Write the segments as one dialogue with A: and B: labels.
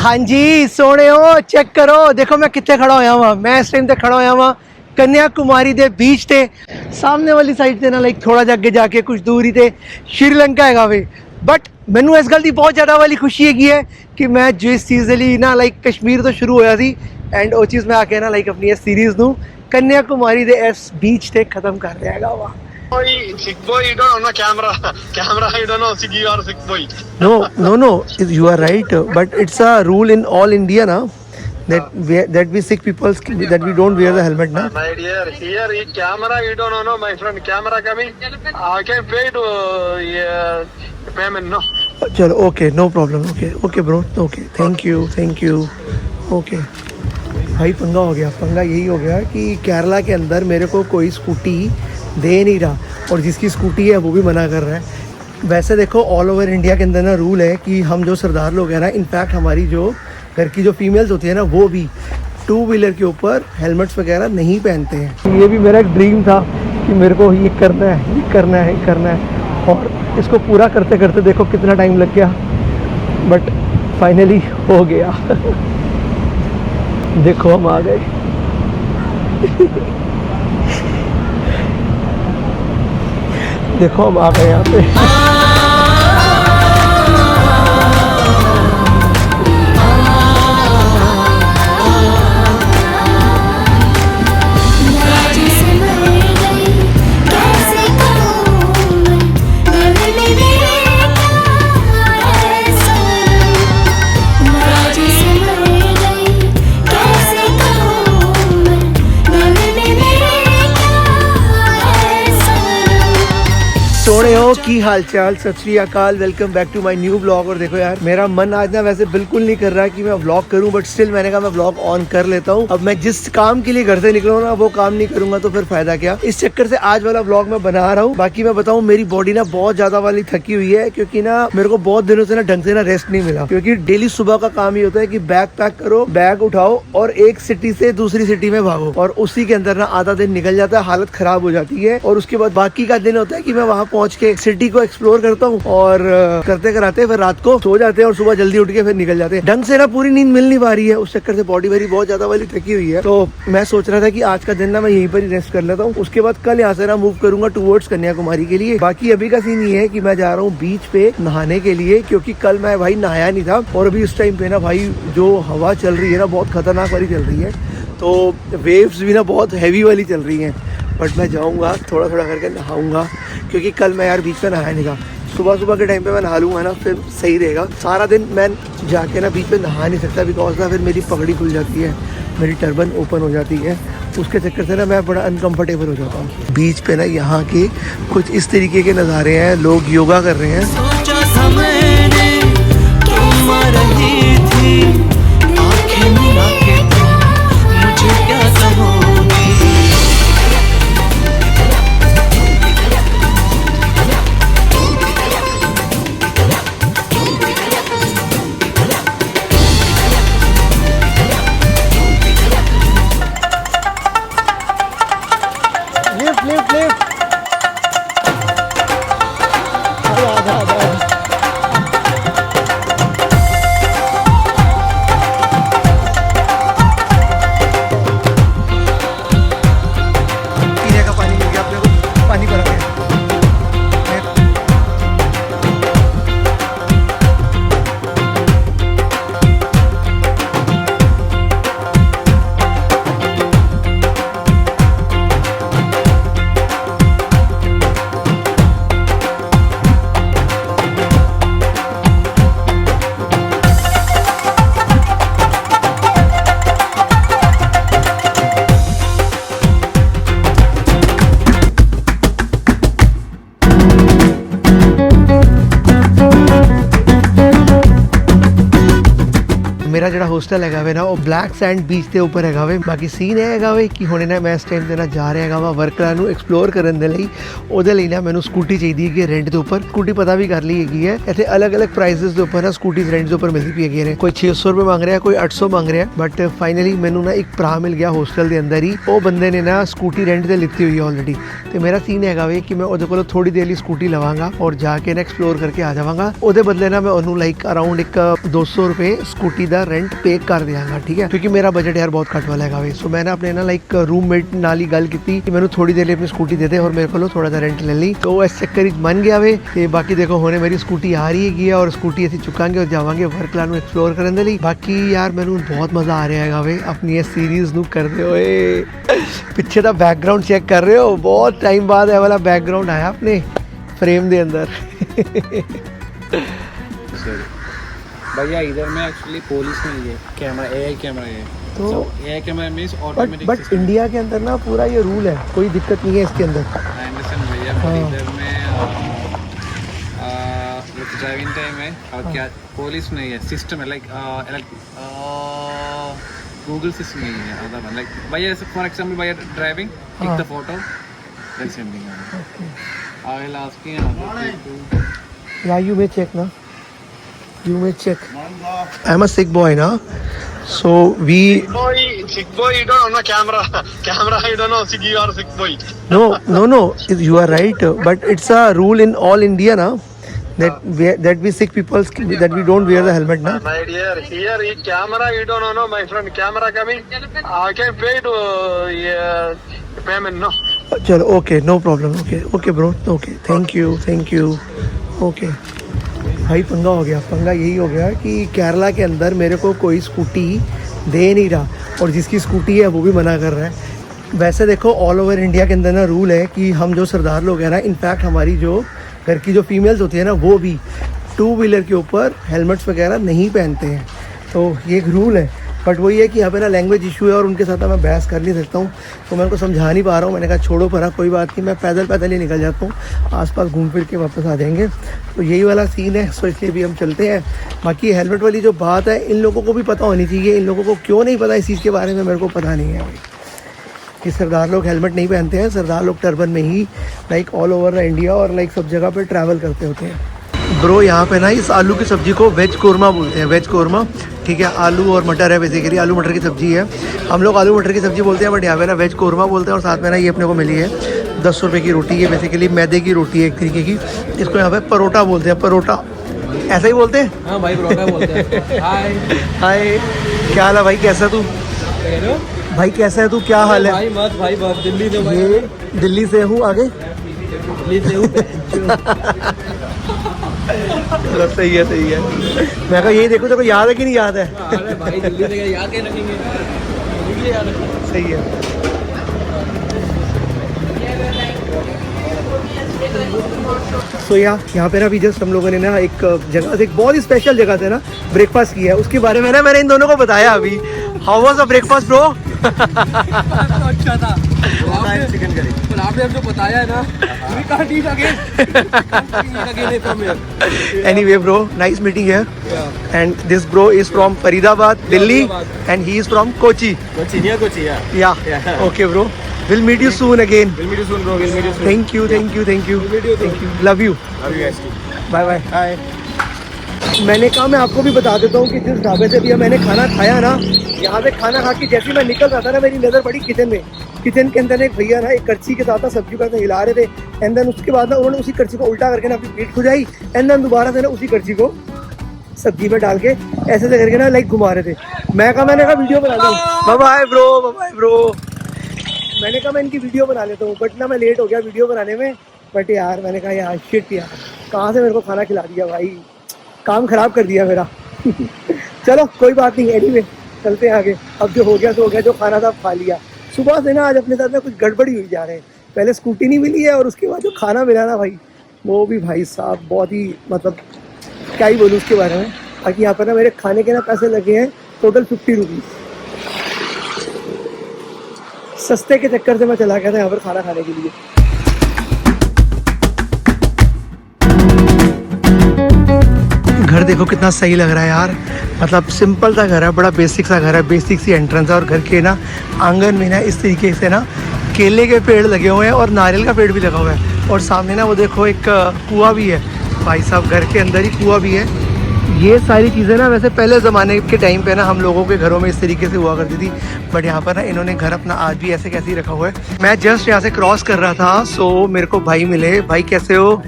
A: हाँ जी सोने हो चेक करो देखो मैं कितने खड़ा होया हुआ मैं इस टाइम तक खड़ा होया हुआ कन्याकुमारी दे बीच ते सामने वाली साइड से ना लाइक थोड़ा जा अगे जाके कुछ दूरी ते श्रीलंका है वे बट मैनू इस गल की बहुत ज़्यादा वाली खुशी है कि मैं जिस चीज़ लिए ना लाइक कश्मीर तो शुरू होया थी एंड वो चीज़ मैं आके ना लाइक अपनी इस सीरीज़ नू कन्याकुमारी दे इस बीच ते खत्म कर रहा है वा
B: Sick boy, you don't know camera. Camera, you don't know sick you are sick boy.
A: No, you are right but it's a rule in all India now that we sick people that we don't wear the helmet na.
B: My dear, here camera you don't know, my friend. Camera coming. I can pay to payment no.
A: चलो okay no problem okay bro okay thank you okay भाई पंगा हो गया पंगा यही हो गया कि केरला के अंदर मेरे को कोई स्कूटी दे नहीं रहा और जिसकी स्कूटी है वो भी मना कर रहा है। वैसे देखो ऑल ओवर इंडिया के अंदर ना रूल है कि हम जो सरदार लोग हैं ना इनफैक्ट हमारी जो घर की जो फीमेल्स होती है ना वो भी टू व्हीलर के ऊपर हेलमेट्स वगैरह नहीं पहनते हैं। ये भी मेरा एक ड्रीम था कि मेरे को ये करना है और इसको पूरा करते करते देखो कितना टाइम लग गया बट फाइनली हो गया। देखो हम आ गए। देखो हम आ गए यहाँ पे। सोने हो की हाल चाल सत श्री अकाल welcome back to my new blog. और देखो यार मेरा मन आज ना वैसे बिल्कुल नहीं कर रहा कि मैं ब्लॉग करूं बट स्टिल मैंने कहा मैं ब्लॉग ऑन कर लेता हूं। अब मैं जिस काम के लिए घर से निकला हूं ना वो काम नहीं करूंगा तो फिर फायदा क्या। इस चक्कर से आज वाला ब्लॉग मैं बना रहा हूं। बाकी मैं बताऊं मेरी बॉडी ना बहुत ज्यादा वाली थकी हुई है क्योंकि ना मेरे को बहुत दिनों से ना ढंग से ना रेस्ट नहीं मिला क्योंकि डेली सुबह का काम ये होता है कि बैग पैक करो बैग उठाओ और एक सिटी से दूसरी सिटी में भागो और उसी के अंदर ना आधा दिन निकल जाता है हालत खराब हो जाती है। और उसके बाद बाकी का दिन होता है कि मैं वहां पहुंच के सिटी को एक्सप्लोर करता हूँ और करते कराते फिर रात को सो जाते हैं और सुबह जल्दी उठ के फिर निकल जाते हैं। ढंग से ना पूरी नींद मिल नहीं पा रही है उस चक्कर से बॉडी मेरी बहुत ज्यादा वाली थकी हुई है। तो मैं सोच रहा था कि आज का दिन ना मैं यहीं पर ही रेस्ट कर लेता हूँ उसके बाद कल यहाँ से ना मूव करूंगा टूवर्ड्स कन्याकुमारी के लिए। बाकी अभी का सीन ये है कि मैं जा रहा हूँ बीच पे नहाने के लिए क्योंकि कल मैं भाई नहाया नहीं था और अभी इस टाइम पे ना भाई जो हवा चल रही है ना बहुत खतरनाक वाली चल रही है तो वेव्स भी ना बहुत हैवी वाली चल रही हैं। बट मैं जाऊँगा थोड़ा थोड़ा करके नहाऊंगा क्योंकि कल मैं यार बीच पे नहाया नहीं था। सुबह के टाइम पे मैं नहा लूँगा ना फिर सही रहेगा। सारा दिन मैं जाके ना बीच पे नहा नहीं सकता बिकॉज ना फिर मेरी पगड़ी खुल जाती है मेरी टर्बन ओपन हो जाती है उसके चक्कर से ना मैं बड़ा अनकंफर्टेबल हो जाता हूँ। बीच पे ना यहाँ के कुछ इस तरीके के नज़ारे हैं लोग योगा कर रहे हैं। मेरा जो हॉस्टल है ना वो ब्लैक सैंड बीच के ऊपर है। बाकी सीन है कि हुणे ना मैं इस टाइम से ना जा रहा वा वर्कਰਾਂ ਨੂੰ एक्सप्लोर करने के लिए ਉਹਦੇ ਲਈ ना मैंने स्कूटी चाहिए कि रेंट के उपर स्कूटी पता भी कर ली है इतने अलग अलग प्राइसेस के उपर ना स्कूटी रेंट के उपर मिलती पी है। कोई 600 रुपये मांग रहा है कोई 800 मांग रहा है बट फाइनली मैनू ना एक भरा मिल गया हॉस्टल के अंदर ही वो बंदे ने ना स्कूटी रेंट से लिती हुई है ऑलरेडी। तो मेरा सीन है कि मैं वो को थोड़ी देर लिए स्कूटी लवांगा और जाके ना एक्सप्लोर करके आ जावांगा। वो बदले ना मैं उन्होंने लाइक अराउंड एक 200 रुपये स्कूटी का रेंट पे कर देंगा, ठीक है, क्योंकि मेरा बजट यार बहुत कट वाला है। सो मैंने अपने ना लाइक रूममेट नाल ही गल की कि मैंने थोड़ी देर लिए अपनी स्कूटी दे दे और मेरे को थोड़ा सा रेंट ले ली, तो इस चक्कर मन गया वे। ते बाकी देखो होने मेरी स्कूटी आ रही है और स्कूटी ऐसी चुकांगे और जावांगे वर्कलैंड में एक्सप्लोर करने ਲਈ। बाकी यार मैंने बहुत मजा आ रहा है वे अपनी ये सीरीज नू करते हुए। पिछे का बैकग्राउंड चेक कर रहे हो, बहुत टाइम बाद ये वाला बैकग्राउंड आया अपने फ्रेम के अंदर।
C: भैया इधर में एक्चुअली पुलिस नहीं है, कैमरा एआई कैमरा है,
A: तो
C: AI camera means automatic.
A: But India के अंदर ना पूरा ये रूल है, कोई दिक्कत नहीं है इसके अंदर।
C: आई अंडरस्टैंड भैया, बट इधर में ड्राइविंग टाइम है और क्या पुलिस नहीं है, सिस्टम है लाइक गूगल सिस्टम नहीं है अदर लाइक भैया फॉर एग्जांपल भैया driving take the photo then sending I will ask you
A: या यू मे चेक ना, you may check. I'm a sick boy now, so we
B: sick boy you don't know camera you don't know sick you are sick boy.
A: no you are right, but it's a rule in all India now that we sick people that we don't wear the helmet now.
B: My dear, here in camera you don't know my friend, camera coming I can pay to payment no.
A: चलो okay, no problem, okay bro, okay, thank you okay। भाई पंगा हो गया, पंगा यही हो गया कि केरला के अंदर मेरे को कोई स्कूटी दे नहीं रहा और जिसकी स्कूटी है वो भी मना कर रहा है। वैसे देखो ऑल ओवर इंडिया के अंदर ना रूल है कि हम जो सरदार लोग हैं ना, इनफैक्ट हमारी जो घर की जो फीमेल्स होती है ना वो भी 2 व्हीलर के ऊपर हेलमेट्स वगैरह नहीं पहनते हैं, तो ये एक रूल है। बट वही है कि यहाँ पे ना लैंग्वेज इशू है और उनके साथ मैं बहस कर नहीं सकता हूँ, तो मैं उनको समझा नहीं पा रहा हूँ। मैंने कहा छोड़ो परा, कोई बात नहीं, मैं पैदल ही निकल जाता हूँ, आसपास घूम फिर के वापस आ जाएंगे। तो यही वाला सीन है, सो इसलिए भी हम चलते हैं। बाकी हेलमेट वाली जो बात है इन लोगों को भी पता होनी चाहिए, इन लोगों को क्यों नहीं पता इस चीज़ के बारे में मेरे को पता नहीं है भाई, कि सरदार लोग हेलमेट नहीं पहनते हैं। सरदार लोग टर्बन में ही लाइक ऑल ओवर इंडिया और लाइक सब जगह पर ट्रैवल करते होते हैं। ब्रो यहाँ पे ना इस आलू की सब्ज़ी को वेज कोरमा बोलते हैं, वेज कोरमा, ठीक है। आलू और मटर है, बेसिकली आलू मटर की सब्ज़ी है। हम लोग आलू मटर की सब्ज़ी बोलते हैं, बट यहाँ पे ना वेज कोरमा बोलते हैं। और साथ में ना ये अपने को मिली है 10 रुपये की रोटी, ये बेसिकली मैदे की रोटी है एक तरीके की, इसको यहाँ पे परोटा बोलते हैं, परोटा ऐसा ही बोलते हैं।
C: हाँ भाई परोटा बोलते हैं।
A: हाय क्या हाल है भाई, कैसा तू भाई, कैसा है तू, क्या हाल है
C: भाई? मत भाई, बहुत दिल्ली से भाई,
A: ये दिल्ली से हूँ, आगे
C: दिल्ली से हूँ।
A: सही है मैं कहा यही देखो, तो याद है कि नहीं याद है?
C: अरे भाई दिल्ली से याद के रखेंगे,
A: सही है। तो यहाँ पे ना अभी जस्ट हम लोगों ने ना एक जगह से, एक बहुत ही स्पेशल जगह से ना ब्रेकफास्ट किया है, उसके बारे में ना मैंने इन दोनों को बताया अभी। How was the breakfast bro?
C: अच्छा था, चिकन करी, पर आपने हमको बताया है ना, we can't eat again.
A: Anyway bro, nice meeting here.
C: Yeah.
A: And this bro is from Faridabad, Delhi, and he is from Kochi.
C: Near Kochi, yeah.
A: Yeah. Okay bro, we'll meet you soon again.
C: We'll meet you soon, bro. We'll meet you soon.
A: Thank you.
C: Thank you.
A: Love you.
C: Love you guys too.
A: Bye bye. Hi. मैंने कहा मैं आपको भी बता देता हूँ कि जिस ढाबे से भी मैंने खाना खाया ना, यहाँ पे खाना खा के जैसे मैं निकल रहा था ना, मेरी नज़र पड़ी किचन में। किचन के अंदर एक भैया ना एक करछी के साथ सब्जी का हिला रहे थे, एंड देन उसके बाद ना उन्होंने उसी करछी को उल्टा करके ना अपनी पीठ खुजाई, एंड देन दोबारा से ना उसी करछी को सब्जी में डाल के ऐसे से करके ना लाइक घुमा रहे थे। मैंने कहा वीडियो बना लूँ। Bye bro. मैंने कहा मैं इनकी वीडियो बना लेता हूँ, बट ना मैं लेट हो गया वीडियो बनाने में। बट यार मैंने कहा यार शिट यार, कहाँ से मेरे को खाना खिला दिया भाई, काम खराब कर दिया मेरा। चलो कोई बात नहीं, एनीवे चलते हैं आगे। अब जो हो गया सो हो गया, जो खाना था खा लिया। सुबह से ना आज अपने साथ में कुछ गड़बड़ी हुई जा रहे हैं। पहले स्कूटी नहीं मिली है और उसके बाद जो खाना मिला ना भाई, वो भी भाई साहब बहुत ही मतलब क्या ही बोलूँ उसके बारे में। बाकी यहाँ पर ना मेरे खाने के ना पैसे लगे हैं टोटल 50 रुपीज़। सस्ते के चक्कर से मैं चला गया था यहाँ पर खाना खाने के लिए। घर देखो कितना सही लग रहा है यार, मतलब सिंपल सा घर है, बड़ा बेसिक सा घर है, बेसिक सी एंट्रेंस है। और घर के ना आंगन में ना इस तरीके से ना केले के पेड़ लगे हुए हैं और नारियल का पेड़ भी लगा हुआ है। और सामने ना वो देखो एक कुआं भी है भाई साहब, घर के अंदर ही कुआं भी है। ये सारी चीज़ें ना वैसे पहले ज़माने के टाइम पे ना हम लोगों के घरों में इस तरीके से हुआ करती थी, बट यहाँ पर ना इन्होंने घर अपना आज भी ऐसे कैसे ही रखा हुआ है। मैं जस्ट यहाँ से क्रॉस कर रहा था, सो मेरे को भाई मिले। भाई कैसे हो?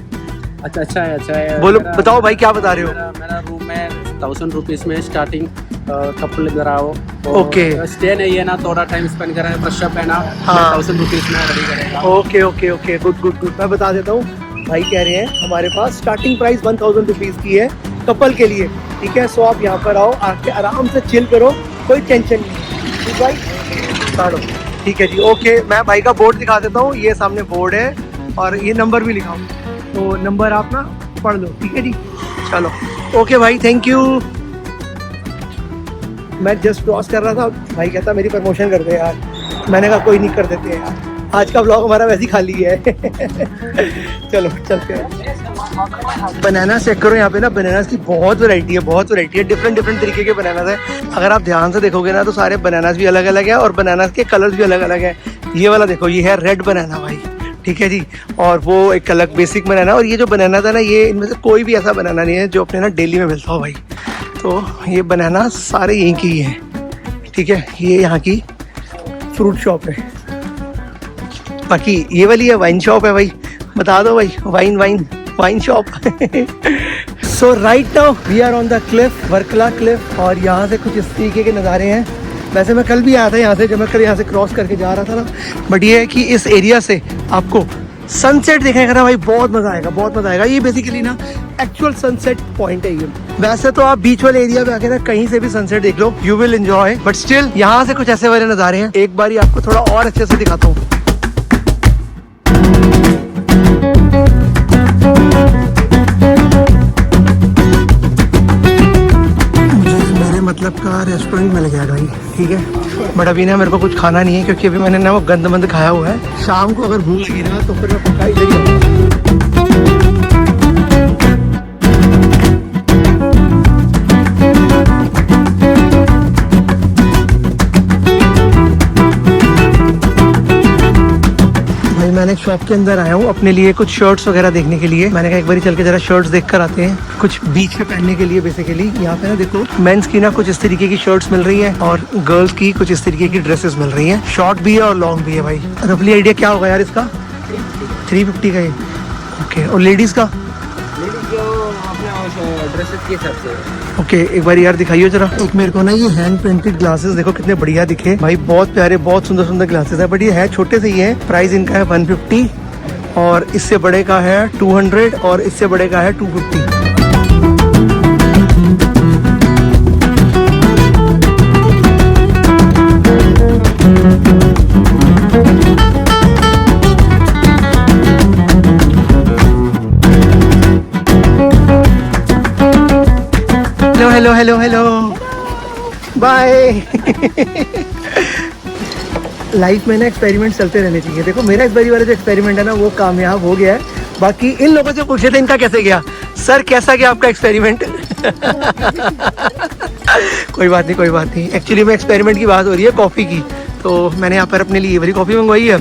C: अच्छा है
A: बोलो, बताओ भाई क्या बता रहे हो?
C: मेरा रूम में 1000 रुपीज़ में स्टार्टिंग
D: कपल इधर आओ।
A: Okay.
D: स्टे नहीं है ना, थोड़ा टाइम स्पेंड करें, फ्रेश अप है ना,
A: हाँ।
D: 1000 रुपीज में रेडी करेगा।
A: Okay okay okay, good good good. मैं बता देता हूँ, भाई कह रहे हैं हमारे पास स्टार्टिंग प्राइस 1000 रुपीज़ की है कपल के लिए, ठीक है। सो आप यहाँ पर आओ, आके आराम से चिल करो, कोई टेंशन नहीं, ठीक भाई, चलो ठीक है जी। ओके, मैं भाई का बोर्ड दिखा देता हूँ, ये सामने बोर्ड है और ये नंबर भी लिखा हूँ, तो नंबर आप ना पढ़ लो, ठीक है जी। चलो ओके भाई, थैंक यू। मैं जस्ट क्रॉस कर रहा था, भाई कहता मेरी प्रमोशन कर दे यार, मैंने कहा कोई नहीं, कर देते हैं यार, आज का ब्लॉग हमारा वैसे ही खाली है। चलो चलते हैं। बनाना चेक करो, यहाँ पे ना बनानास की बहुत वैरायटी है, बहुत वैरायटी है, डिफरेंट डिफरेंट तरीके के बनानास है। अगर आप ध्यान से देखोगे ना तो सारे बनानास भी अलग अलग है और बनानास के कलर्स भी अलग अलग है। ये वाला देखो, ये है रेड बनाना भाई, ठीक है जी, और वो एक अलग बेसिक बनाना। और ये जो बनाना था ना, ये इनमें से कोई भी ऐसा बनाना नहीं है जो अपने ना डेली में मिलता हो भाई। तो ये बनाना सारे यहीं की ही है, ठीक है। ये यहाँ की फ्रूट शॉप है, बाकी ये वाली है वाइन शॉप है भाई, बता दो भाई, wine wine wine shop. So right now we are on the cliff, Varkala cliff, और यहाँ से कुछ इस तरीके के नज़ारे हैं। वैसे मैं कल भी आया था यहाँ से, जब मैं कल यहाँ से क्रॉस करके जा रहा था ना, बट ये है कि इस एरिया से आपको सनसेट देखने का ना भाई बहुत मज़ा आएगा, बहुत मज़ा आएगा। ये बेसिकली ना एक्चुअल सनसेट पॉइंट है ये। वैसे तो आप बीच वाले एरिया पे आके ना कहीं से भी सनसेट देख लो, you will enjoy, but still यहाँ से कुछ ऐसे वाले नज़ारे हैं, एक बार आपको थोड़ा और अच्छे से दिखाता हूँ। मतलब का रेस्टोरेंट मिल गया भाई, ठीक है, बट अभी ना मेरे को कुछ खाना नहीं है क्योंकि अभी मैंने ना वो गंद मंद खाया हुआ है। शाम को अगर भूख लगी ना तो फिर मैं पक्का इधर ही आऊंगा। मैंने एक शॉप के अंदर आया हूँ अपने लिए कुछ शर्ट्स वगैरह देखने के लिए। मैंने कहा एक बार चल के जरा शर्ट्स देख कर आते हैं, कुछ बीच पे पहनने के लिए। बेसिकली यहाँ पे ना देखो, मेंस की ना कुछ इस तरीके की शर्ट्स मिल रही है और गर्ल्स की कुछ इस तरीके की ड्रेसेस मिल रही हैं। शॉर्ट भी है और लॉन्ग भी है भाई। रफली आइडिया क्या होगा यार इसका? 350 का ये, ओके। और लेडीज़ का?
D: ड्रेसेस के हिसाब से।
A: ओके, एक बार यार दिखाइए जरा। एक मेरे को ना ये हैंड प्रिंटेड ग्लासेस देखो कितने बढ़िया दिखे भाई, बहुत प्यारे, बहुत सुंदर सुंदर ग्लासेस है, बट ये है छोटे से ही है। प्राइस इनका है 150 और इससे बड़े का है 200 और इससे बड़े का है 250। Hello hello hello, bye. Life में ना एक्सपेरिमेंट चलते रहने चाहिए। देखो मेरा इस बारी वाला जो एक्सपेरिमेंट है ना वो कामयाब हो गया है। बाकी इन लोगों से पूछे थे इनका कैसे गया। सर कैसा गया आपका एक्सपेरिमेंट? कोई बात नहीं, कोई बात नहीं। एक्चुअली में एक्सपेरिमेंट की बात हो रही है कॉफ़ी की, तो मैंने यहाँ पर अपने लिए ये वाली कॉफ़ी मंगवाई है,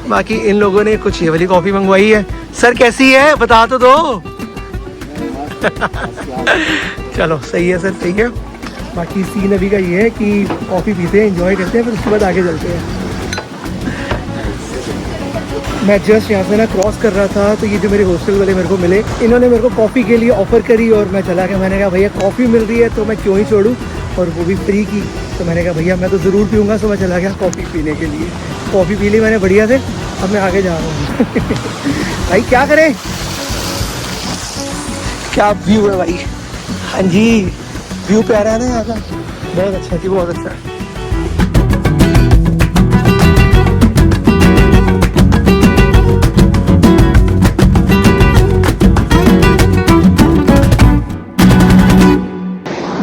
A: बाकी इन लोगों ने कुछ ये वाली कॉफ़ी मंगवाई है। सर कैसी है बता तो दो। चलो सही है सर, सही है। बाकी सीन अभी का ये है कि कॉफ़ी पीते हैं, एंजॉय करते हैं, फिर उसके बाद आगे चलते हैं। मैं जस्ट यहाँ से ना क्रॉस कर रहा था तो ये जो मेरे हॉस्टल वाले मेरे को मिले, इन्होंने मेरे को कॉफ़ी के लिए ऑफ़र करी और मैं चला गया। मैंने कहा भैया कॉफ़ी मिल रही है तो मैं क्यों ही छोड़ूँ, और वो भी फ्री की। तो मैंने कहा भैया मैं तो ज़रूर पीऊँगा। तो मैं चला गया कॉफ़ी पीने के लिए। कॉफ़ी पी ली मैंने बढ़िया से, अब मैं आगे जा रहा हूँ। भाई क्या करें, क्या व्यू है भाई। हाँ जी, व्यू प्यारा है ना यहाँ का, बहुत अच्छा जी, बहुत अच्छा।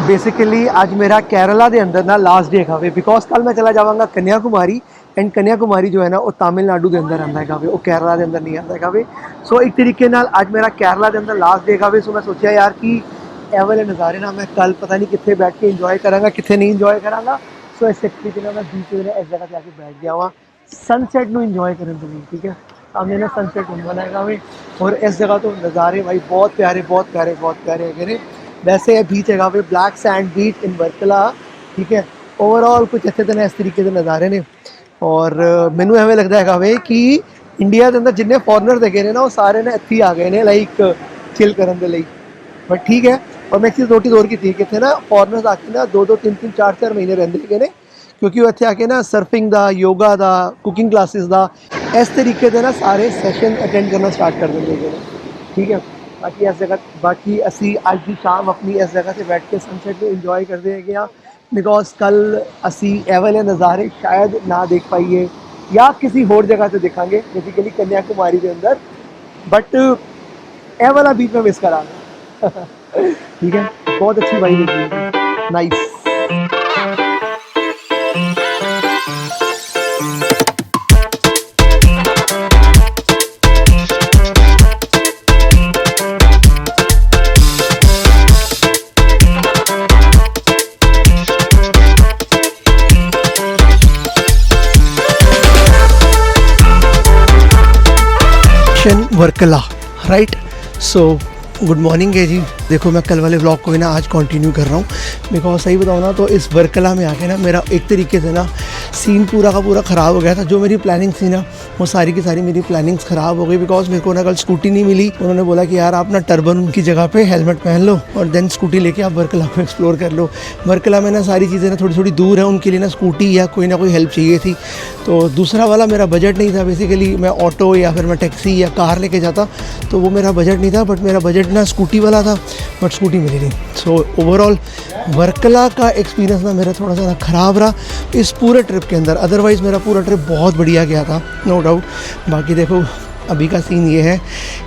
A: बेसिकली आज मेरा केरला के अंदर ना लास्ट डे है, बिकॉज कल मैं चला जाऊँगा कन्याकुमारी, एंड कन्याकुमारी जो है ना वो तमिलनाडु के अंदर आता है, वो केरला के अंदर नहीं आता है। सो एक तरीके नाल आज मेरा केरला के अंदर लास्ट डे है। सो मैं सोचा यार कि ए वाले नज़ारे ना मैं कल पता नहीं कितने बैठ के इंजॉय करांगा, कितने नहीं इंजॉय करांगा। सो इस तरीके ना मैं बीच में इस जगह जाके बैठ गया हुआ सनसेट में इंजॉय करने के लिए, ठीक है। हमने ना सनसेट बनाएगा भाई, और इस जगह तो नज़ारे भाई बहुत प्यारे, बहुत प्यारे, बहुत प्यारे है। वैसे है बीच है भाई, ब्लैक सैंड बीच इन वर्कला, ठीक है। ओवरऑल कुछ अच्छे तरह इस तरीके के नज़ारे ने, और मैनू एवं लगता है भाई कि इंडिया के अंदर जिन्ने फॉरनर देखे ने ना वो सारे ने इत्थे आ गए ने लाइक चिल करने के लिए। बट ठीक है, और मैं एक चीज़ नोटिस और की थी कि थे ना फॉरनर्स आके ना 2-2 3-3 4-4 महीने रहते ने क्योंकि वो इतने आके ना सर्फिंग दा योगा दा कुकिंग क्लासेस दा इस तरीके से ना सारे सेशन अटेंड करना स्टार्ट कर देंगे ने ठीक है। बाकी इस जगह बाकी असी अज की शाम अपनी इस जगह से बैठ के सनसेट को इंजॉय करते हैं हाँ बिकॉज कल असी ए वाले नज़ारे शायद ना देख पाइए या किसी होर जगह से दिखांगे बेसिकली कन्याकुमारी के अंदर बट ए वाला बीच में मिस करा ठीक है। बहुत अच्छी वाइब है nice. Varkala right. So good morning है जी। देखो मैं कल वाले व्लॉग को भी ना आज कंटिन्यू कर रहा हूँ बिकॉज सही बताऊँ ना तो इस वर्कला में आके ना मेरा एक तरीके से ना सीन पूरा का पूरा ख़राब हो गया था। जो मेरी प्लानिंग थी ना वो सारी की सारी मेरी प्लानिंग्स ख़राब हो गई बिकॉज मेरे को ना कल स्कूटी नहीं मिली। उन्होंने बोला कि यार आप ना टर्बन उनकी जगह पे हेलमेट पहन लो और देन स्कूटी लेके आप वर्कला को एक्सप्लोर कर लो। वर्कला में ना सारी चीज़ें ना थोड़ी थोड़ी दूर है, उनके लिए ना स्कूटी या कोई ना कोई हेल्प चाहिए थी। तो दूसरा वाला मेरा बजट नहीं था, बेसिकली मैं ऑटो या फिर मैं टैक्सी या कार लेके जाता तो वो मेरा बजट नहीं था। बट मेरा बजट ना स्कूटी वाला था बट स्कूटी मिली नहीं। सो ओवरऑल वर्कला का एक्सपीरियंस ना मेरा थोड़ा सा ना ख़राब रहा इस पूरे ट्रिप के अंदर। अदरवाइज़ मेरा पूरा ट्रिप बहुत बढ़िया गया था नो डाउट। बाकी देखो अभी का सीन ये है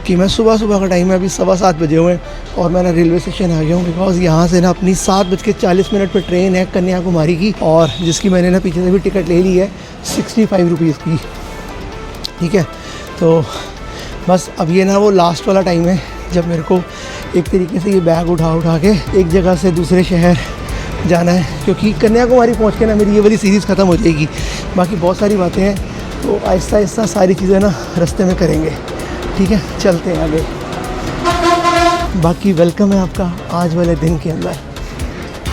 A: कि मैं सुबह का टाइम है, अभी 7:15 बजे हुए और मैं ना रेलवे स्टेशन आ गया हूँ बिकॉज यहाँ से ना अपनी 7:40 पर ट्रेन है कन्याकुमारी की और जिसकी मैंने ना पीछे से भी टिकट ले ली है 65 रुपीज़ की। ठीक है तो बस अब ये ना वो लास्ट वाला टाइम है जब मेरे को एक तरीके से ये बैग उठा के एक जगह से दूसरे शहर जाना है क्योंकि कन्याकुमारी पहुँच के ना मेरी ये वाली सीरीज़ ख़त्म हो जाएगी। बाकी बहुत सारी बातें हैं तो आहिस्ता आहिस्ता सारी चीज़ें ना रास्ते में करेंगे। ठीक है चलते हैं आगे। बाकी वेलकम है आपका आज वाले दिन के अंदर।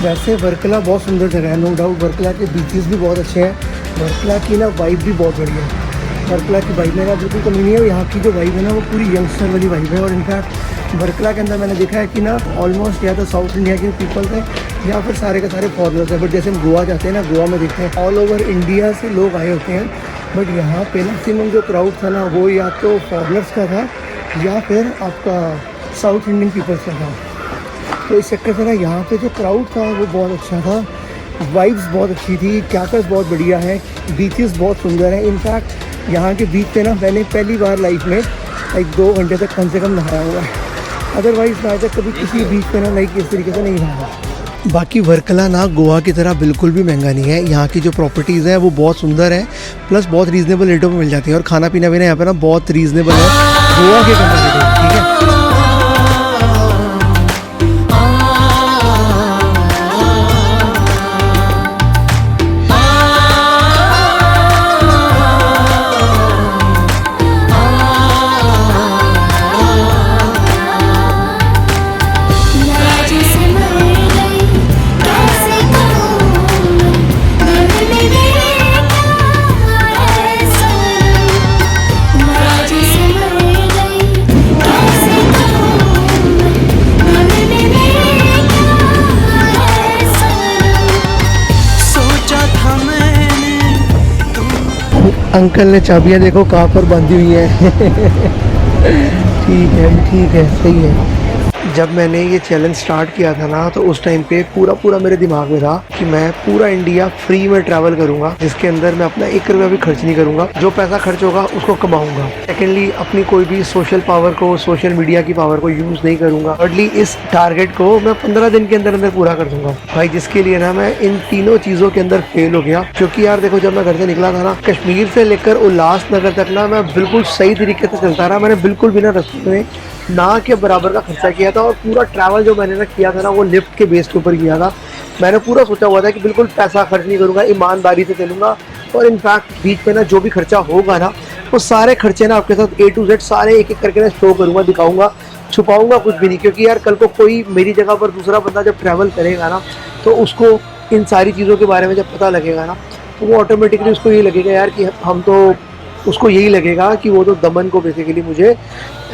A: वैसे वर्कला बहुत सुंदर जगह है नो डाउट। वर्कला के बीचेस भी बहुत अच्छे हैं, वर्कला की ना वाइब भी बहुत बढ़िया है। वर्कला की वाइब में ना बिल्कुल कमी नहीं है। यहाँ की जो वाइब है ना वो पूरी यंगस्टर वाली वाइब है और इनफैक्ट वर्कला के अंदर मैंने देखा है कि ना ऑलमोस्ट या तो साउथ इंडिया के पीपल हैं या फिर सारे के सारे फॉरनर्स हैं। बट जैसे हम गोवा जाते हैं ना, गोवा में देखते हैं ऑल ओवर इंडिया से लोग आए होते हैं बट यहाँ पे मैक्सिमम जो क्राउड था ना वो या तो फॉरनर्स का था या फिर आपका साउथ इंडियन पीपल्स का था। तो इस चक्कर से ना यहाँ पे जो क्राउड था वो बहुत अच्छा था, वाइब्स बहुत अच्छी थी, कैंपस बहुत बढ़िया है, बीचेस बहुत सुंदर है। इनफैक्ट यहाँ के बीच पे ना मैंने पहली बार लाइफ में लाइक 2 घंटे तक कम से कम नहाया हुआ है। अदरवाइज़ मैं तक कभी किसी बीच पे ना लाइक इस तरीके से नहीं नहाया। बाकी वर्कला ना गोवा की तरह बिल्कुल भी महंगा नहीं है। यहाँ की जो प्रॉपर्टीज़ है वो बहुत सुंदर है प्लस बहुत रीज़नेबल रेटों में मिल जाती है और खाना पीना भी ना यहाँ पे ना बहुत रीज़नेबल है गोवा के कंपेरेटिव। ठीक है अंकल ने चाबियाँ देखो कहाँ पर बांधी हुई है ठीक है सही है। जब मैंने ये चैलेंज स्टार्ट किया था ना तो उस टाइम पे पूरा मेरे दिमाग में था कि मैं पूरा इंडिया फ्री में ट्रैवल करूंगा जिसके अंदर मैं अपना 1 रुपया भी खर्च नहीं करूंगा, जो पैसा खर्च होगा उसको कमाऊंगा। सेकेंडली अपनी कोई भी सोशल पावर को, सोशल मीडिया की पावर को यूज़ नहीं करूंगा। थर्डली इस टारगेट को मैं 15 दिन के अंदर पूरा कर दूंगा भाई, जिसके लिए ना मैं इन तीनों चीज़ों के अंदर फेल हो गया। क्योंकि यार देखो जब मैं घर से निकला था ना कश्मीर से लेकर उल्लासनगर तक ना मैं बिल्कुल सही तरीके से चलता रहा। मैंने बिल्कुल बिना रास्ते में ना के बराबर का खर्चा किया था और पूरा ट्रैवल जो मैंने ना किया था ना वो लिफ्ट के बेस के ऊपर किया था। मैंने पूरा सोचा हुआ था कि बिल्कुल पैसा खर्च नहीं करूँगा, ईमानदारी से चलूँगा और इनफैक्ट बीच में ना जो भी खर्चा होगा ना वो सारे खर्चे ना आपके साथ A to Z सारे एक एक करके ना शो करूँगा, दिखाऊँगा, छुपाऊँगा कुछ भी नहीं। क्योंकि यार कल को कोई मेरी जगह पर दूसरा बंदा जब ट्रैवल करेगा ना तो उसको इन सारी चीज़ों के बारे में जब पता लगेगा ना तो वो ऑटोमेटिकली उसको ये लगेगा यार कि हम तो उसको यही लगेगा कि वो तो दमन को बेसिकली मुझे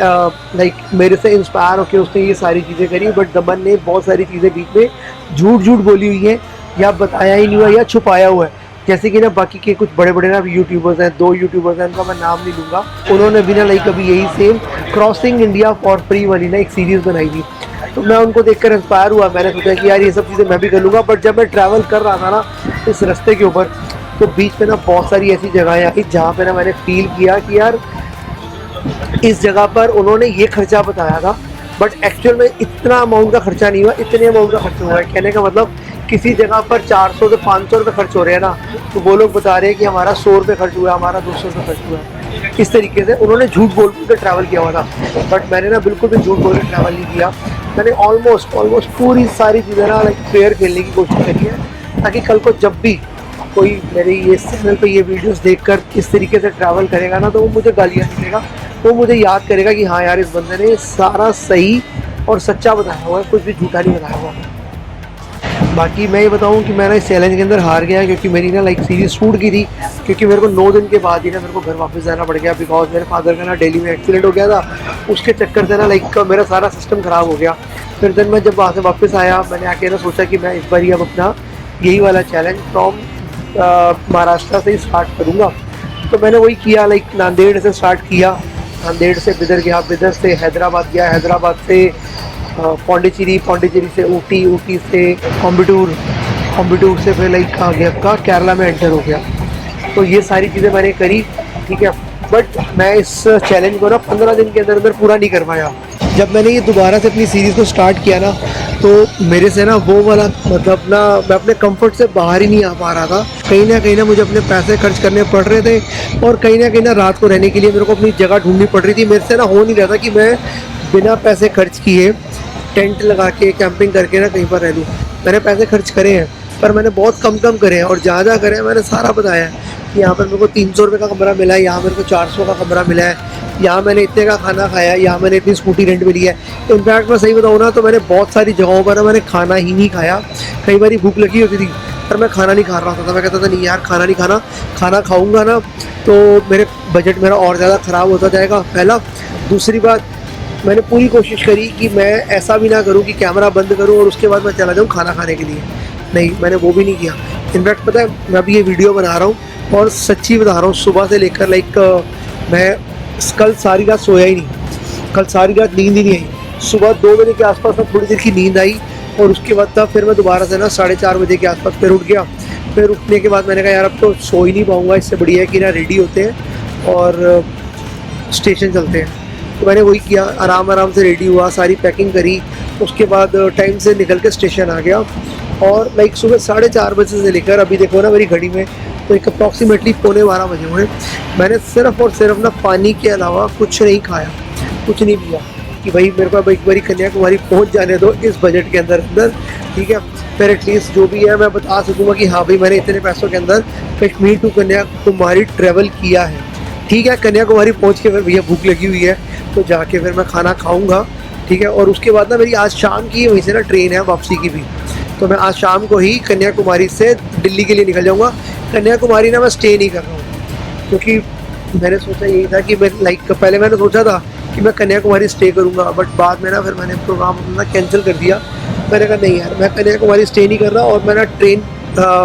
A: लाइक मेरे से इंस्पायर होकर उसने ये सारी चीज़ें करी, बट दमन ने बहुत सारी चीज़ें बीच में झूठ झूठ बोली हुई हैं या बताया ही नहीं हुआ या छुपाया हुआ है। जैसे कि ना बाकी के कुछ बड़े बड़े ना यूट्यूबर्स हैं, 2 यूट्यूबर्स हैं, उनका मैं नाम नहीं लूँगा, उन्होंने भी ना लाइक अभी यही same crossing India for free वाली ना एक सीरीज़ बनाई थी। तो मैं उनको देखकर इंस्पायर हुआ, मैंने सोचा कि यार ये सब चीज़ें मैं भी कर लूँगा। बट जब मैं ट्रैवल कर रहा था ना इस रास्ते के ऊपर, तो बीच में ना बहुत सारी ऐसी जगहें आई जहाँ पे ना मैंने फील किया कि यार इस जगह पर उन्होंने ये खर्चा बताया था, बट एक्चुअल में इतना अमाउंट का खर्चा नहीं हुआ, इतने अमाउंट का खर्चा हुआ है। कहने का मतलब किसी जगह पर 400 से 500 रुपये खर्च हो रहे हैं ना, तो वो लोग बता रहे हैं कि हमारा 100 रुपये खर्च हुआ है, हमारा 200 रुपये खर्च हुआ है। इस तरीके से उन्होंने झूठ बोल कर ट्रैवल किया हुआ था, बट मैंने ना बिल्कुल भी झूठ बोल कर ट्रैवल नहीं किया। मैंने ऑलमोस्ट पूरी सारी चीज़ें ना लाइक फेयर खेलने की कोशिश करी है, ताकि कल को जब भी कोई मेरे ये चैनल पे ये वीडियोस देखकर इस तरीके से ट्रैवल करेगा ना, तो वो मुझे गालियाँ नहीं देगा, वो मुझे याद करेगा कि हाँ यार इस बंदे ने सारा सही और सच्चा बताया हुआ है, कुछ भी झूठा नहीं बताया हुआ। बाकी मैं ये बताऊं कि मैं ना इस चैलेंज के अंदर हार गया, क्योंकि मेरी ना लाइक सीरीज छूट गई थी, क्योंकि मेरे को 9 दिन के बाद ही ना मेरे को घर वापस जाना पड़ गया, बिकॉज मेरे फादर का ना दिल्ली में एक्सीडेंट हो गया था। उसके चक्कर से ना लाइक मेरा सारा सिस्टम ख़राब हो गया। फिर दिन मैं जब वहाँ से वापस आया, मैंने आके ना सोचा कि मैं इस बार ही अब अपना यही वाला चैलेंज फ्रॉम महाराष्ट्र से ही स्टार्ट करूँगा। तो मैंने वही किया, लाइक नांदेड़ से स्टार्ट किया, नांदेड़ से बिदर गया, बिदर से हैदराबाद गया, हैदराबाद से पौंडीचेरी, पौंडीचेरी से ऊटी, ऊटी से कोयम्बटूर, कोयम्बटूर से फिर लाइक आ गया आपका केरला में एंटर हो गया। तो ये सारी चीज़ें मैंने करी, ठीक है। बट मैं इस चैलेंज को ना 15 दिन के अंदर अंदर पूरा नहीं कर पाया। जब मैंने ये दोबारा से अपनी सीरीज़ को स्टार्ट किया ना, तो मेरे से ना वो वाला मतलब ना मैं अपने कंफर्ट से बाहर ही नहीं आ पा रहा था। कहीं ना मुझे अपने पैसे खर्च करने पड़ रहे थे, और कहीं ना रात को रहने के लिए मेरे को अपनी जगह ढूंढनी पड़ रही थी। मेरे से ना हो नहीं रहा था कि मैं बिना पैसे खर्च किए टेंट लगा के कैंपिंग करके ना कहीं पर रह लूँ। मैंने पैसे खर्च करे हैं, पर मैंने बहुत कम करे हैं, और जहाँ करे हैं मैंने सारा बताया है कि यहाँ पर मेरे को 300 रुपये का कमरा मिला है, यहाँ मेरे को 400 का कमरा मिला है, यहाँ मैंने इतने का खाना खाया है, यहाँ मैंने इतनी स्कूटी रेंट में ली है। इनफैक्ट मैं सही बताऊँ ना, तो मैंने बहुत सारी जगहों पर ना मैंने खाना ही नहीं खाया। कई बार भूख लगी होती थी, पर मैं खाना नहीं खा रहा था। मैं कहता था नहीं यार खाना नहीं खाना, खाना खाऊंगा ना तो मेरे बजट मेरा और ज़्यादा ख़राब होता जाएगा, पहला। दूसरी बात, मैंने पूरी कोशिश करी कि मैं ऐसा भी ना करूं कि कैमरा बंद करूं और उसके बाद मैं चला जाऊं खाना खाने के लिए। नहीं, मैंने वो भी नहीं किया। इनफैक्ट पता है, मैं अभी ये वीडियो बना रहा हूं और सच्ची बता रहा हूं, सुबह से लेकर लाइक मैं कल सारी रात सोया ही नहीं, कल सारी रात नींद ही नहीं आई। सुबह 2 बजे के आसपास में थोड़ी देर की नींद आई, और उसके बाद तब फिर मैं दोबारा से ना 4:30 बजे के आसपास फिर उठ गया। फिर उठने के बाद मैंने कहा यार अब तो सो ही नहीं पाऊँगा, इससे बढ़िया है कि ना रेडी होते हैं और स्टेशन चलते हैं। तो मैंने वही किया, आराम से रेडी हुआ, सारी पैकिंग करी, उसके बाद टाइम से निकल के स्टेशन आ गया। और लाइक सुबह 4:30 बजे से लेकर अभी देखो ना मेरी घड़ी में, तो एक अप्रॉक्सीमेटली 11:15 बजे हुए। मैंने सिर्फ और सिर्फ ना पानी के अलावा कुछ नहीं खाया, कुछ नहीं पिया, कि भाई मेरे को एक बारी कन्याकुमारी पहुंच जाने दो इस बजट के अंदर, ठीक है। फिर एटलीस्ट जो भी है मैं बता सकूँगा कि हाँ भाई मैंने इतने पैसों के अंदर कश्मीर टू कन्याकुमारी ट्रेवल किया है, ठीक है। कन्याकुमारी पहुँच के फिर भैया भूख लगी हुई है, तो जाके फिर मैं खाना खाऊँगा, ठीक है। और उसके बाद ना मेरी आज शाम की वहीं से ना ट्रेन है वापसी की भी, तो मैं आज शाम को ही कन्याकुमारी से दिल्ली के लिए निकल जाऊँगा। कन्याकुमारी ना मैं स्टे नहीं कर रहा हूँ, क्योंकि मैंने सोचा यही था कि मैं लाइक पहले मैंने सोचा था कि मैं कन्याकुमारी स्टे करूँगा, बट बाद में ना फिर मैंने प्रोग्राम अपना कैंसिल कर दिया। मैंने कहा नहीं यार मैं कन्याकुमारी स्टे नहीं कर रहा, और मैं ना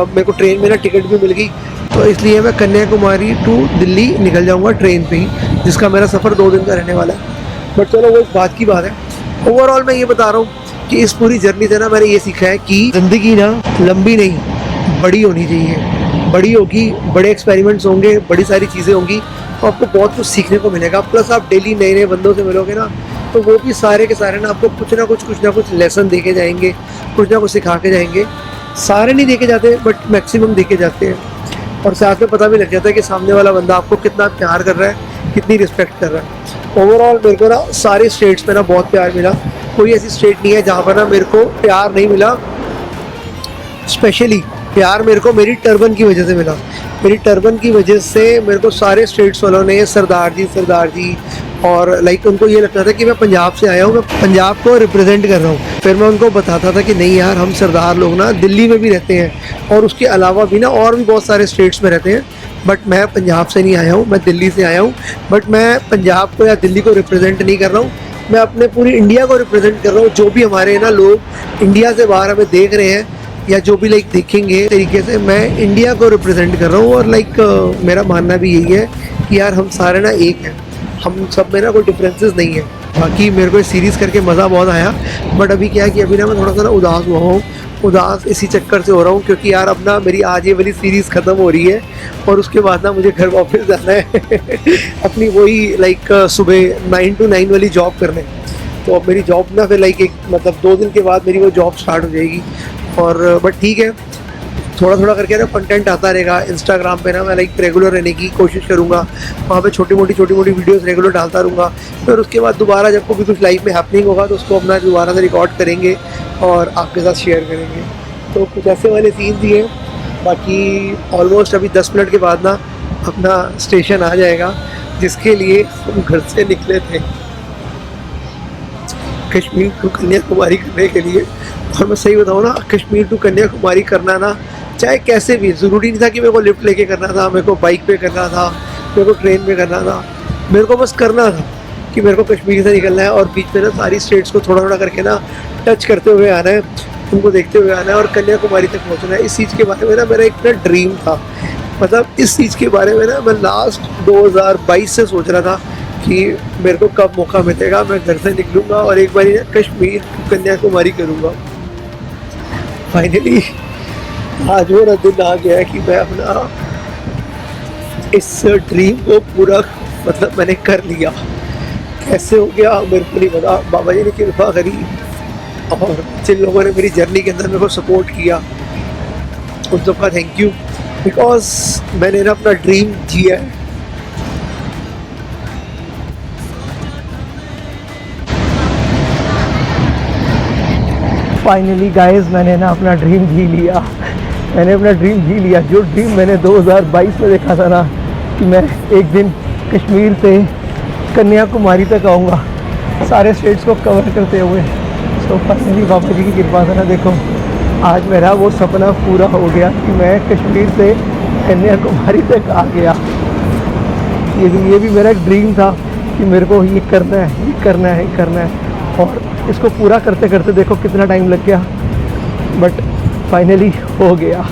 A: मेरे को ट्रेन में ना टिकट भी मिल गई, तो इसलिए मैं कन्याकुमारी टू दिल्ली निकल जाऊँगा ट्रेन पे ही, जिसका मेरा सफ़र 2 दिन का रहने वाला है। बट चलो वो एक बात की बात है। ओवरऑल मैं ये बता रहा हूँ कि इस पूरी जर्नी से ना मैंने ये सीखा है कि ज़िंदगी ना लंबी नहीं बड़ी होनी चाहिए। बड़ी होगी, बड़े एक्सपेरिमेंट्स होंगे, बड़ी सारी चीज़ें होंगी, तो आपको बहुत कुछ सीखने को मिलेगा। प्लस आप डेली नए बंदों से मिलोगे ना, तो वो भी सारे के सारे ना आपको कुछ ना कुछ लेसन दे के जाएंगे, कुछ ना कुछ सिखा के जाएंगे। सारे नहीं देके जाते, बट मैक्सिमम देके जाते हैं, और साथ में पता भी लग जाता है कि सामने वाला बंदा आपको कितना प्यार कर रहा है, कितनी रिस्पेक्ट कर रहा है। ओवरऑल मेरे को ना सारे स्टेट्स में ना बहुत प्यार मिला। कोई ऐसी स्टेट नहीं है जहाँ पर ना मेरे को प्यार नहीं मिला। स्पेशली प्यार मेरे को मेरी टर्बन की वजह से मिला। मेरी टर्बन की वजह से मेरे को सारे स्टेट्स वालों ने सरदार जी, और लाइक उनको ये लगता था कि मैं पंजाब से आया हूँ, मैं पंजाब को रिप्रेजेंट कर रहा हूँ। फिर मैं उनको बताता था कि नहीं यार हम सरदार लोग ना दिल्ली में भी रहते हैं, और उसके अलावा भी ना और भी बहुत सारे स्टेट्स में रहते हैं। बट मैं पंजाब से नहीं आया हूँ, मैं दिल्ली से आया हूँ। बट मैं पंजाब को या दिल्ली को रिप्रेजेंट नहीं कर रहा हूँ, मैं अपने पूरी इंडिया को रिप्रेजेंट कर रहा हूँ। जो भी हमारे ना लोग इंडिया से बाहर हमें देख रहे हैं या जो भी लाइक देखेंगे तरीके से, मैं इंडिया को रिप्रेजेंट कर रहा हूँ। और लाइक मेरा मानना भी यही है कि यार हम सारे ना एक हैं, हम सब में ना कोई डिफरेंसेस नहीं है। बाकी मेरे को सीरीज़ करके मज़ा बहुत आया, बट अभी क्या है कि अभी ना मैं थोड़ा सा ना उदास हुआ हूँ। उदास इसी चक्कर से हो रहा हूँ क्योंकि यार अब ना मेरी आज ये वाली सीरीज़ ख़त्म हो रही है और उसके बाद ना मुझे घर वापस जाना है अपनी वही लाइक सुबह 9 to 9 वाली जॉब करने। तो अब मेरी जॉब ना फिर लाइक एक मतलब 2 दिन के बाद मेरी वो जॉब स्टार्ट हो जाएगी। और बट ठीक है, थोड़ा थोड़ा करके ना कंटेंट आता रहेगा। इंस्टाग्राम पे ना मैं लाइक रेगुलर रहने की कोशिश करूँगा, वहाँ पे छोटी मोटी वीडियोस रेगुलर डालता रहूँगा। फिर उसके बाद दोबारा जब को भी कुछ लाइफ में हैपनिंग होगा तो उसको अपना दोबारा से रिकॉर्ड करेंगे और आपके साथ शेयर करेंगे। तो कुछ ऐसे वाले सीन्स ही हैं। बाकी ऑलमोस्ट अभी 10 मिनट के बाद ना अपना स्टेशन आ जाएगा, जिसके लिए हम घर से निकले थे कश्मीर टू कन्याकुमारी करने के लिए। और मैं सही बताऊँ ना, कश्मीर टू कन्याकुमारी करना ना चाहे कैसे भी, ज़रूरी नहीं था कि मेरे को लिफ्ट लेके करना था, मेरे को बाइक पे करना था, मेरे को ट्रेन में करना था। मेरे को बस करना था कि मेरे को कश्मीर से निकलना है और बीच में ना सारी स्टेट्स को थोड़ा थोड़ा करके ना टच करते हुए आना है, उनको देखते हुए आना है और कन्याकुमारी तक पहुँचना है। इस चीज़ के बारे में ना मेरा एक ना ड्रीम था, मतलब इस चीज़ के बारे में ना मैं लास्ट 2022 से सोच रहा था कि मेरे को कब मौका मिलेगा, मैं घर से निकलूँगा और एक बार कश्मीर कन्याकुमारी करूँगा। फाइनली आज वो दिन आ गया है कि मैं अपना इस ड्रीम को पूरा मतलब मैंने कर लिया। कैसे हो गया मेरे को नहीं पता, बाबा जी ने कृपा करी और जिन लोगों ने मेरी जर्नी के अंदर मेरे को सपोर्ट किया उन सबका थैंक यू, बिकॉज मैंने ना अपना ड्रीम जिया है। फाइनली गाइस मैंने ना अपना ड्रीम जी लिया, मैंने अपना ड्रीम जी लिया। जो ड्रीम मैंने 2022 में देखा था ना कि मैं एक दिन कश्मीर से कन्याकुमारी तक आऊँगा सारे स्टेट्स को कवर करते हुए। तो फाइनली बाबा जी की कृपा से ना देखो आज मेरा वो सपना पूरा हो गया कि मैं कश्मीर से कन्याकुमारी तक आ गया। ये भी मेरा एक ड्रीम था कि मेरे को ये करना है, ये करना है, ये करना है। और इसको पूरा करते करते देखो कितना टाइम लग गया, बट फाइनली हो गया।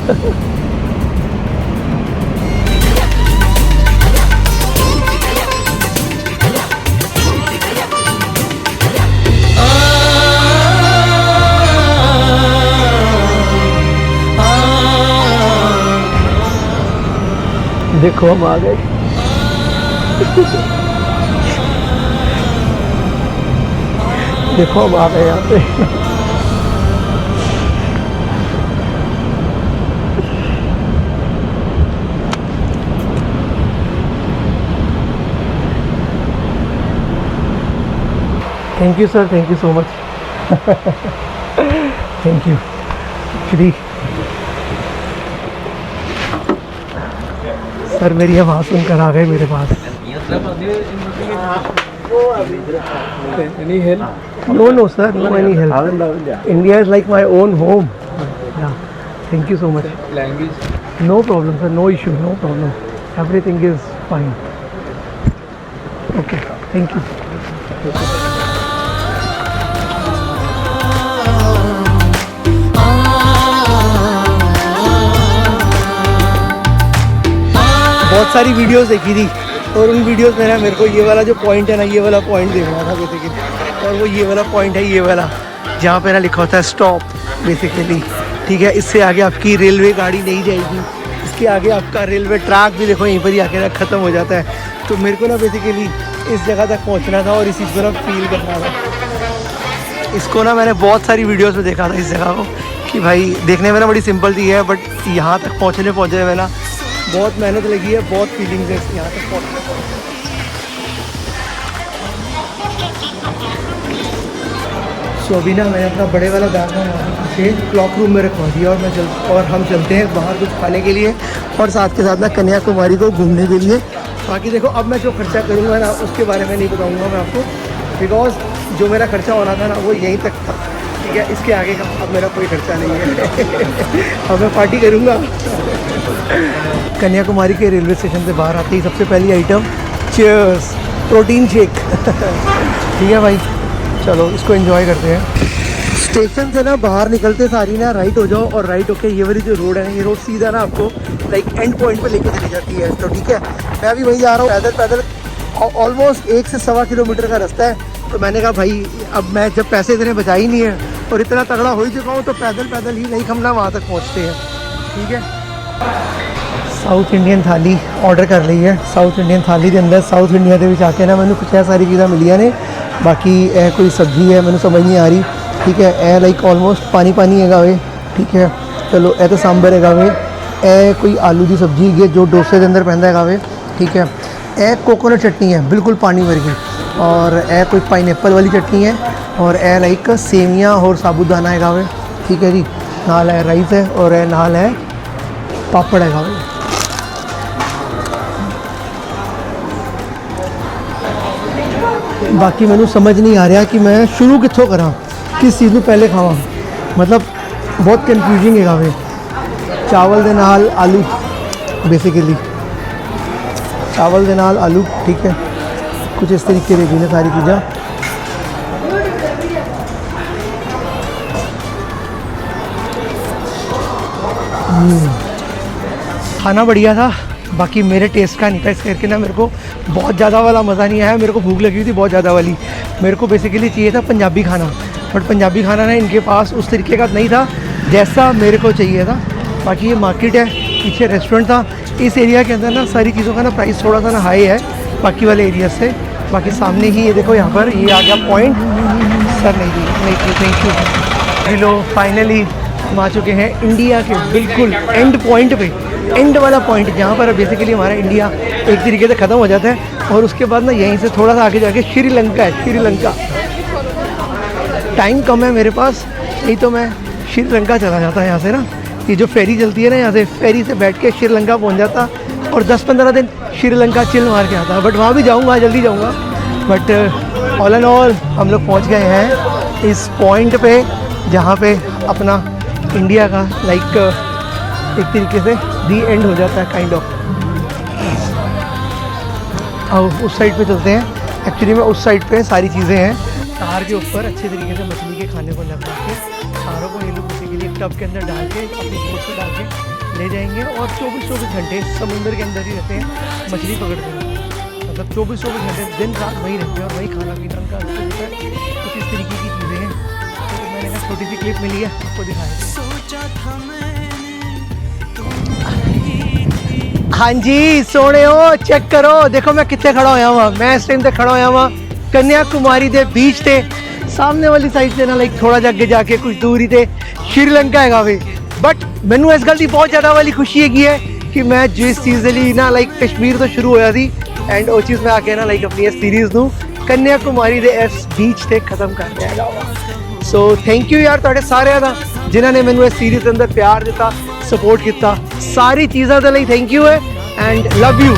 A: देखो हम आ गए। देखो हम आ गए यहाँ पे। Thank you sir, thank you so much. Thank you. Actually sir मेरी आवाज़ सुनकर आ गए मेरे पास।
C: Any help?
A: No sir, no any help. India is like my own home. Yeah, thank you so much.
C: Language?
A: No problem sir, no issue, no problem. Everything is fine. Okay, thank you. बहुत सारी videos देखी थी और उन videos में ना मेरे को ये वाला जो पॉइंट है ना, ये वाला पॉइंट देखना था बेसिकली। और वो ये वाला पॉइंट है, ये वाला जहाँ पे ना लिखा होता है स्टॉप बेसिकली, ठीक है। इससे आगे आपकी रेलवे गाड़ी नहीं जाएगी, इसके आगे आपका रेलवे ट्रैक भी देखो यहीं पर ही आके ना ख़त्म हो जाता है। तो मेरे को ना बेसिकली इस जगह तक पहुँचना था और इस चीज़ को ना फील करना था। इसको ना मैंने बहुत सारी वीडियोज़ में देखा था इस जगह को कि भाई देखने में ना बड़ी सिंपल सी है, बट यहाँ तक पहुँचने में ना बहुत मेहनत लगी है, बहुत फीलिंग्स है यहाँ तक पहुँचने। सो अभी ना मैंने अपना बड़े वाला बैग ना पीछे क्लॉक रूम में रखवा दिया और हम चलते हैं बाहर कुछ खाने के लिए और साथ के साथ ना कन्याकुमारी को घूमने के लिए। बाकी देखो अब मैं जो खर्चा करूँगा ना उसके बारे में नहीं बताऊँगा मैं आपको, बिकॉज जो मेरा खर्चा होना था ना वो यहीं तक था। ठीक है, इसके आगे का अब मेरा कोई खर्चा नहीं है। अब मैं पार्टी करूँगा। कन्याकुमारी के रेलवे स्टेशन से बाहर आते ही सबसे पहली आइटम चीयर्स, प्रोटीन शेक। ठीक है भाई, चलो इसको एंजॉय करते हैं। स्टेशन से ना बाहर निकलते सारी ना राइट हो जाओ, और राइट होके ये वाली जो रोड है ना, ये रोड सीधा ना आपको लाइक एंड पॉइंट पे लेके चली जाती है। तो ठीक है, मैं अभी वहीं जा रहा हूँ पैदल पैदल, ऑलमोस्ट 1 से सवा किलोमीटर का रास्ता है। तो मैंने कहा भाई अब मैं जब पैसे इतने बचा ही नहीं है और इतना तगड़ा हो ही चुका हूँ, तो पैदल पैदल ही नहीं हम ना वहाँ तक पहुँचते हैं। ठीक है, साउथ इंडियन थाली ऑर्डर कर ली है। साउथ इंडियन थाली के अंदर साउथ इंडिया के विच आके ना मैंने कुछ ऐ सारी चीज़ा मिलिया ने, बाकी ए कोई सब्जी है मैंने समझ नहीं आ रही। ठीक है, ए लाइक ऑलमोस्ट पानी पानी है वे। ठीक है, चलो ए तो सांबर है वे, ए कोई आलू की सब्जी है जो डोसे के अंदर पैंदा है वे। ठीक है, ए कोकोनट चटनी है बिल्कुल पानी वर्गी, और ए कोई पाइनएप्पल वाली चटनी है, और ए लाइक सेवियाँ और साबुदाना है वे। ठीक है जी, नाल है राइस है, और ए नाल है पापड़ है वे। बाकी मैंने समझ नहीं आ रहा कि मैं शुरू कितों करा, किस चीज़ में पहले खावा, मतलब बहुत कन्फ्यूजिंग है वे। चावल दे नाल आलू, बेसिकली चावल दे नाल आलू। ठीक है, कुछ इस तरीके की ने सारी चीज़ें। खाना बढ़िया था, बाकी मेरे टेस्ट का नहीं था, इस करके ना मेरे को बहुत ज़्यादा वाला मज़ा नहीं आया। मेरे को भूख लगी हुई थी बहुत ज़्यादा वाली। मेरे को बेसिकली चाहिए था पंजाबी खाना, बट पंजाबी खाना ना इनके पास उस तरीके का नहीं था जैसा मेरे को चाहिए था। बाकी ये मार्केट है, पीछे रेस्टोरेंट था। इस एरिया के अंदर ना सारी चीज़ों का ना प्राइस थोड़ा सा ना हाई है बाकी वाले एरिया से। बाकी सामने ही ये देखो, यहाँ पर ये आ गया पॉइंट। सर नहीं थैंक यू। लो फाइनली हम आ चुके हैं इंडिया के बिल्कुल एंड पॉइंट पे, एंड वाला पॉइंट जहाँ पर बेसिकली हमारा इंडिया एक तरीके से ख़त्म हो जाता है, और उसके बाद ना यहीं से थोड़ा सा आगे जाके श्रीलंका है। श्रीलंका टाइम कम है मेरे पास, नहीं तो मैं श्रीलंका चला जाता यहाँ से ना। ये जो फेरी चलती है ना, यहाँ से फेरी से बैठ के श्रीलंका पहुँच जाता, और 10-15 दिन श्रीलंका चिल मार के आता। बट वहाँ भी जाऊँगा, जल्दी जाऊँगा। बट ऑल एंड ऑल हम लोग पहुँच गए हैं इस पॉइंट पे जहाँ पे अपना इंडिया का लाइक एक तरीके से दी एंड हो जाता है काइंड ऑफ। अब उस साइड पे चलते हैं। एक्चुअली में उस साइड पे सारी चीज़ें हैं, तार के ऊपर अच्छे तरीके से मछली के खाने को लगा के तारों को ये लोग बेसिकली एक टब के अंदर डाल के अपनी बोट से डाल के ले जाएंगे, और 24-24 घंटे समुंदर के अंदर ही रहते हैं, मछली पकड़ते हैं। मतलब 24-24 घंटे दिन रात वहीं रहते हैं, और वहीं खाना पीना उनका कुछ इस तरीके की चीज़ें हैं। तो मैंने कहा छोटी सी क्लिप मिली है आपको दिखाया। हाँ जी सोने हो, चेक करो, देखो मैं कितने खड़ा होया हुआ। मैं इस टाइम तक खड़ा होया हुआ कन्याकुमारी के बीच ते, सामने वाली साइड से ना लाइक थोड़ा जा अगे जाके कुछ दूरी ते श्रीलंका है वे। बट मैनू इस गल की बहुत ज़्यादा वाली खुशी है कि मैं जिस चीज़ लिए ना लाइक कश्मीर तो शुरू होया थी, एंड वो चीज़ मैं आके ना लाइक अपनी इस सीरीज़ नू कन्याकुमारी के इस बीच ते खत्म कर दिया। सो थैंक यू यार तुहाडे सारिਆਂ ਦਾ जिन्होंने मैनू इस सीरीज़ के अंदर प्यार दिता, सपोर्ट किया, सारी चीज़ों के लिए थैंक यू है, एंड लव यू।